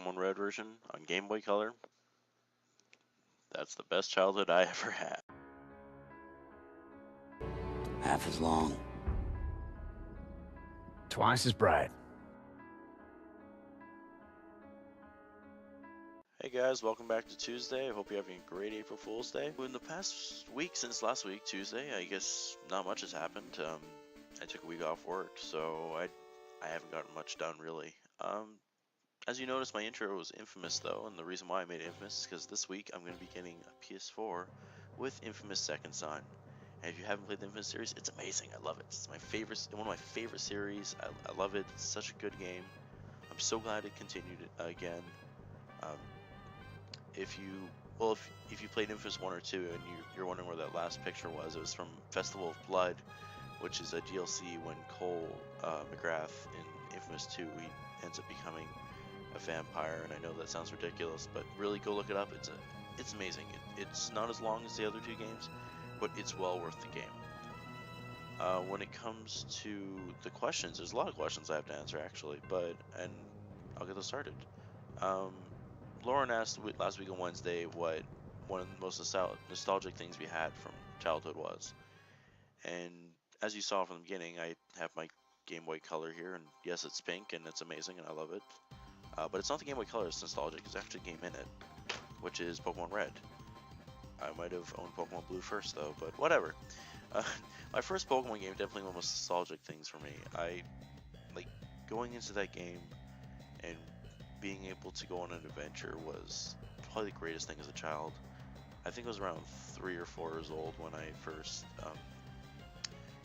Pokemon Red version on Game Boy Color. That's the best childhood I ever had. Half as long. Twice as bright. Hey guys, welcome back to Tuesday. I hope you're having a great April Fool's Day. In the past week, since last week, Tuesday, I guess not much has happened. I took a week off work, so I haven't gotten much done really. As you noticed, my intro was Infamous though, and the reason why I made it Infamous is because this week I'm going to be getting a PS4 with Infamous Second Son. And if you haven't played the Infamous series, it's amazing. I love it. It's my favorite, one of my favorite series. I love it. It's such a good game. I'm so glad it continued again. If you played Infamous 1 or 2 and you're wondering where that last picture was, it was from Festival of Blood, which is a DLC when Cole McGrath in Infamous 2, he ends up becoming a vampire, and I know that sounds ridiculous, but really go look it up. It's amazing. It's not as long as the other two games, but it's well worth the game. When it comes to the questions, there's a lot of questions I have to answer actually, and I'll get those started. Lauren asked last week on Wednesday what one of the most nostalgic things we had from childhood was. And as you saw from the beginning, I have my Game Boy Color here, and yes, it's pink, and it's amazing, and I love it. But it's not the Game Boy Color that's nostalgic, there's actually a game in it, which is Pokemon Red. I might have owned Pokemon Blue first, though, but whatever. My first Pokemon game, definitely one of the most nostalgic things for me. I like going into that game and being able to go on an adventure was probably the greatest thing as a child. I think I was around 3 or 4 years old when I first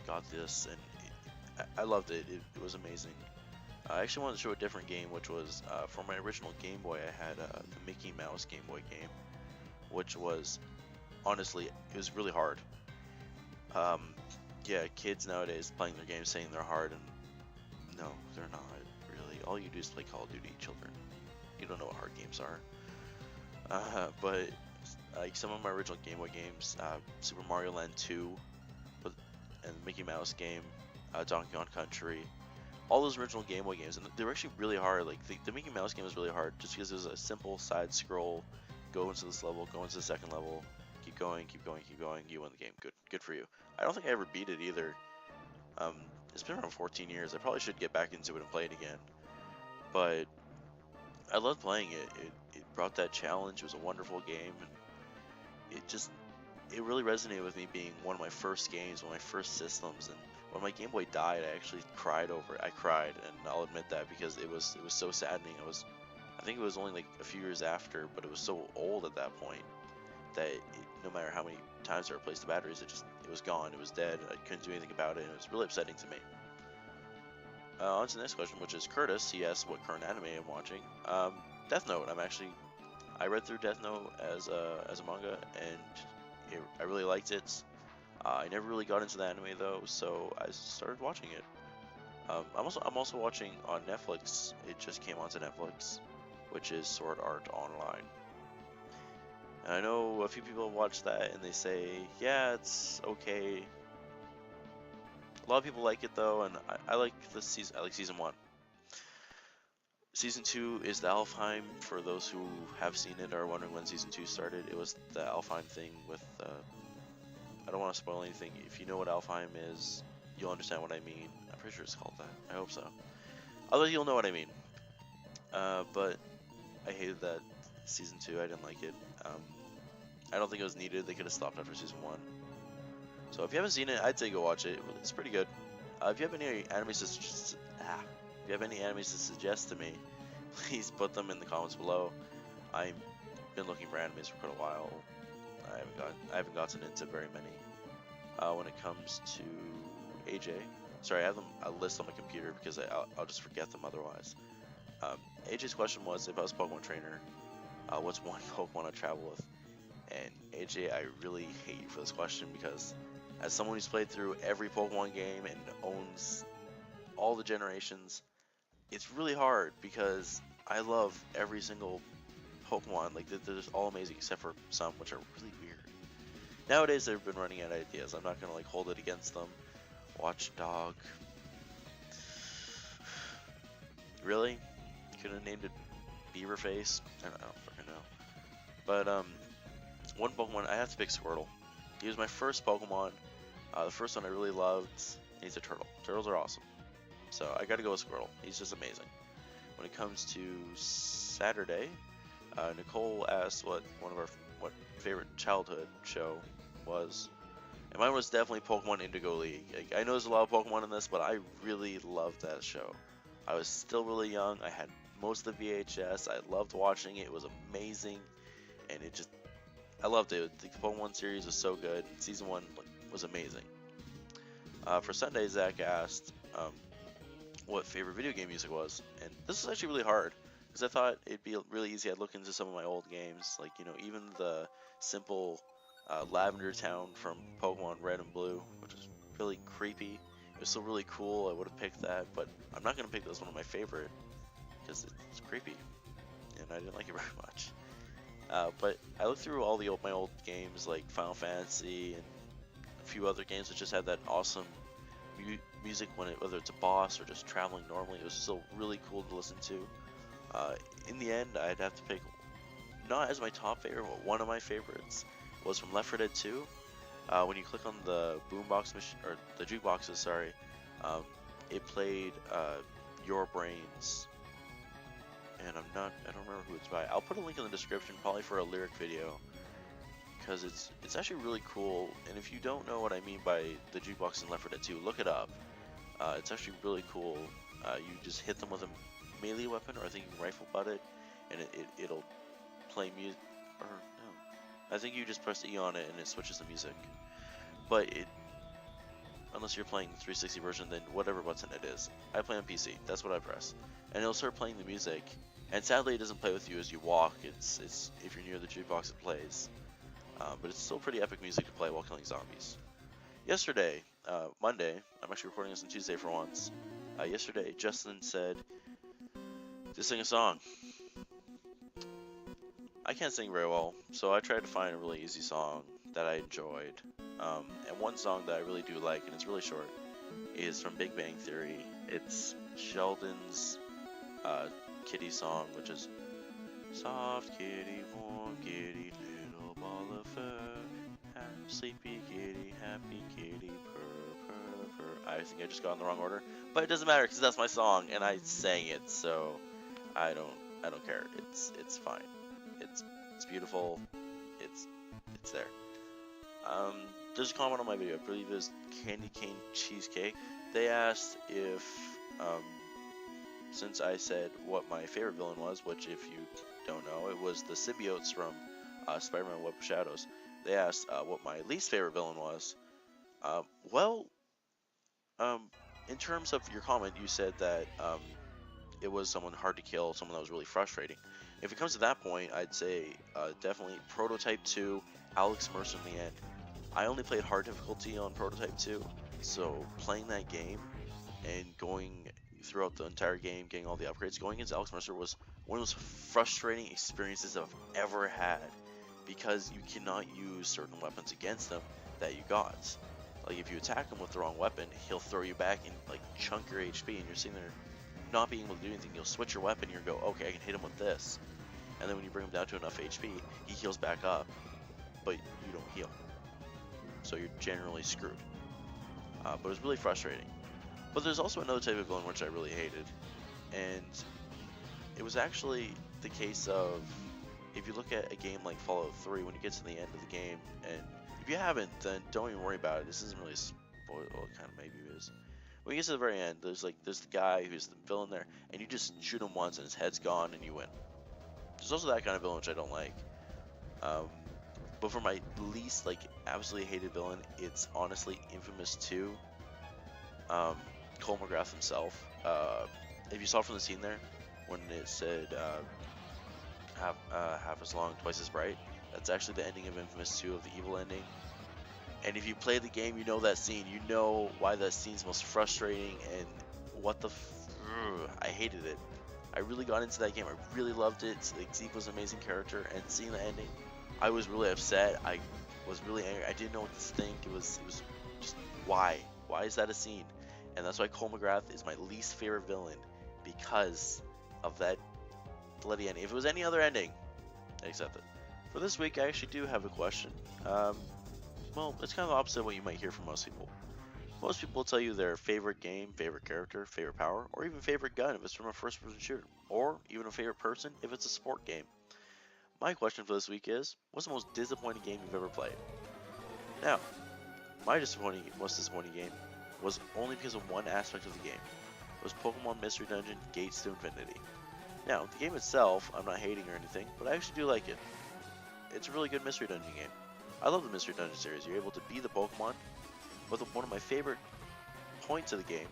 got this, and I loved it. It was amazing. I actually wanted to show a different game, which was for my original Game Boy. I had the Mickey Mouse Game Boy game, which was honestly, it was really hard. Yeah, kids nowadays playing their games saying they're hard, and no, they're not really. All you do is play Call of Duty, children. You don't know what hard games are. But like some of my original Game Boy games, Super Mario Land 2, and Mickey Mouse game, Donkey Kong Country, all those original Game Boy games, and they were actually really hard. Like the Mickey Mouse game was really hard just because it was a simple side scroll, go into this level, go into the second level, keep going, keep going, keep going, you win the game. Good for you. I don't think I ever beat it either. It's been around 14 years. I probably should get back into it and play it again. But I loved playing it. It brought that challenge. It was a wonderful game, and it really resonated with me being one of my first games, one of my first systems. And when my Game Boy died, I actually cried over it. I cried, and I'll admit that because it was so saddening. I think it was only like a few years after, but it was so old at that point that no matter how many times I replaced the batteries, it was gone. It was dead. I couldn't do anything about it, and it was really upsetting to me. On to the next question, which is Curtis. He asked what current anime I'm watching. Death Note. I read through Death Note as a manga, and I really liked it. I never really got into the anime though, so I started watching it. I'm also watching on Netflix. It just came onto Netflix, which is Sword Art Online. And I know a few people watch that and they say, yeah, it's okay. A lot of people like it though, and I like the season. I like season 1. Season 2 is the Alfheim. For those who have seen it or are wondering when season 2 started, it was the Alfheim thing with. I don't want to spoil anything. If you know what Alfheim is, you'll understand what I mean. I'm pretty sure it's called that. I hope so. Otherwise, you'll know what I mean. But I hated that season 2. I didn't like it. I don't think it was needed. They could have stopped after season 1. So if you haven't seen it, I'd say go watch it. It's pretty good. If you have any animes to suggest to me, please put them in the comments below. I've been looking for animes for quite a while. I haven't gotten into very many. When it comes to AJ, sorry, I have a list on my computer because I'll just forget them otherwise. AJ's question was, if I was a Pokemon trainer, what's one Pokemon I'd travel with? And AJ, I really hate you for this question because as someone who's played through every Pokemon game and owns all the generations, it's really hard because I love every single Pokemon. Like, they're just all amazing except for some, which are really weird. Nowadays, they've been running out of ideas. I'm not gonna like hold it against them. Watchdog. Really? You could have named it beaver face. I don't fucking know. But one Pokemon, I have to pick Squirtle. He was my first Pokemon. The first one I really loved. He's a turtle. Turtles are awesome. So I gotta go with Squirtle. He's just amazing. When it comes to Saturday, Nicole asked what favorite childhood show was. And mine was definitely Pokemon Indigo League. Like, I know there's a lot of Pokemon in this, but I really loved that show. I was still really young. I had most of the VHS. I loved watching it. It was amazing. And I loved it. The Pokemon series was so good. Season 1 was amazing. For Sunday, Zach asked what favorite video game music was. And this is actually really hard, because I thought it'd be really easy. I'd look into some of my old games, like, even the simple Lavender Town from Pokemon Red and Blue, which is really creepy. It was still really cool. I would have picked that, but I'm not going to pick this one of my favorite, because it's creepy, and I didn't like it very much. But I looked through all my old games, like Final Fantasy and a few other games that just had that awesome music whether it's a boss or just traveling normally. It was still really cool to listen to. In the end, I'd have to pick, not as my top favorite, but one of my favorites was from Left 4 Dead 2. When you click on the boombox machine, or the jukeboxes, sorry, it played Your Brains. And I don't remember who it's by. I'll put a link in the description, probably for a lyric video, because it's actually really cool. And if you don't know what I mean by the jukebox in Left 4 Dead 2, look it up. It's actually really cool. You just hit them with a melee weapon, or I think you can rifle butt it, and it'll play music. Or no, I think you just press E on it and it switches the music. But unless you're playing the 360 version, then whatever button it is. I play on PC. That's what I press, and it'll start playing the music. And sadly, it doesn't play with you as you walk. It's if you're near the jukebox, it plays. But it's still pretty epic music to play while killing zombies. Yesterday, Monday, I'm actually recording this on Tuesday for once. Yesterday, Justin said to sing a song. I can't sing very well, so I tried to find a really easy song that I enjoyed. And one song that I really do like, and it's really short, is from Big Bang Theory. It's Sheldon's kitty song, which is soft kitty, warm kitty, little ball of fur, sleepy kitty, happy kitty, purr, purr, purr. I think I just got in the wrong order, but it doesn't matter because that's my song and I sang it, so I don't care. It's fine. It's beautiful. It's there. There's a comment on my video. I believe it was Candy Cane Cheesecake. They asked if since I said what my favorite villain was, which if you don't know, it was the symbiotes from Spider-Man Web of Shadows. They asked what my least favorite villain was. In terms of your comment, you said that it was someone hard to kill, someone that was really frustrating. If it comes to that point, I'd say definitely Prototype 2, Alex Mercer in the end. I only played hard difficulty on Prototype 2, so playing that game and going throughout the entire game, getting all the upgrades, going against Alex Mercer was one of the most frustrating experiences I've ever had, because you cannot use certain weapons against him that you got. Like if you attack him with the wrong weapon, he'll throw you back and like chunk your HP, and you're sitting there not being able to do anything. You'll switch your weapon, and you go, okay, I can hit him with this, and then when you bring him down to enough HP, he heals back up, but you don't heal, so you're generally screwed. But it was really frustrating. But there's also another type of villain which I really hated, and it was actually the case of, if you look at a game like Fallout 3, when you get to the end of the game, and if you haven't, then don't even worry about it. This isn't really a spoil, well, kind of maybe it is. When you get to the very end, there's the guy who's the villain there, and you just shoot him once and his head's gone and you win. There's also that kind of villain which I don't like. But for my least, absolutely hated villain, it's honestly Infamous 2. Cole McGrath himself. If you saw from the scene there, when it said half as long, twice as bright, that's actually the ending of Infamous 2, of the evil ending. And if you play the game, you know that scene. You know why that scene's most frustrating, and what the I hated it. I really got into that game. I really loved it. Zeke was an amazing character, and seeing the ending, I was really upset. I was really angry. I didn't know what to think. It was just why? Why is that a scene? And that's why Cole McGrath is my least favorite villain, because of that bloody ending. If it was any other ending, I accept it. For this week, I actually do have a question. Well, it's kind of the opposite of what you might hear from most people. Most people will tell you their favorite game, favorite character, favorite power, or even favorite gun if it's from a first-person shooter, or even a favorite person if it's a sport game. My question for this week is, what's the most disappointing game you've ever played? Now, my most disappointing game was only because of one aspect of the game. It was Pokemon Mystery Dungeon Gates to Infinity. Now, the game itself, I'm not hating or anything, but I actually do like it. It's a really good Mystery Dungeon game. I love the Mystery Dungeon series. You're able to be the Pokemon, but one of my favorite points of the game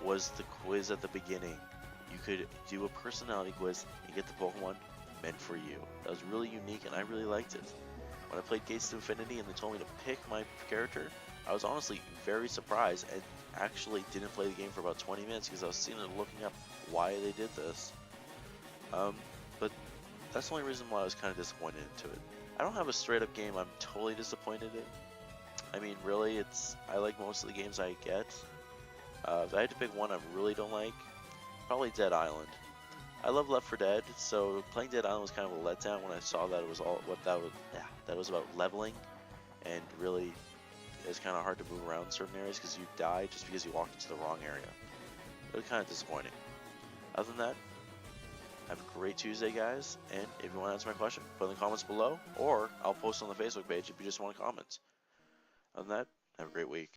was the quiz at the beginning. You could do a personality quiz and get the Pokemon meant for you. That was really unique and I really liked it. When I played Gates to Infinity and they told me to pick my character, I was honestly very surprised and actually didn't play the game for about 20 minutes because I was sitting there looking up why they did this. But that's the only reason why I was kind of disappointed into it. I don't have a straight up game I'm totally disappointed in. I mean, really, I like most of the games I get. If I had to pick one I really don't like, probably Dead Island. I love Left 4 Dead, so playing Dead Island was kind of a letdown when I saw that it was all what that was. Yeah, that was about leveling, and really, it's kind of hard to move around in certain areas because you die just because you walked into the wrong area. It was kind of disappointing. Other than that, have a great Tuesday, guys, and if you want to answer my question, put it in the comments below, or I'll post on the Facebook page if you just want to comment. Other than that, have a great week.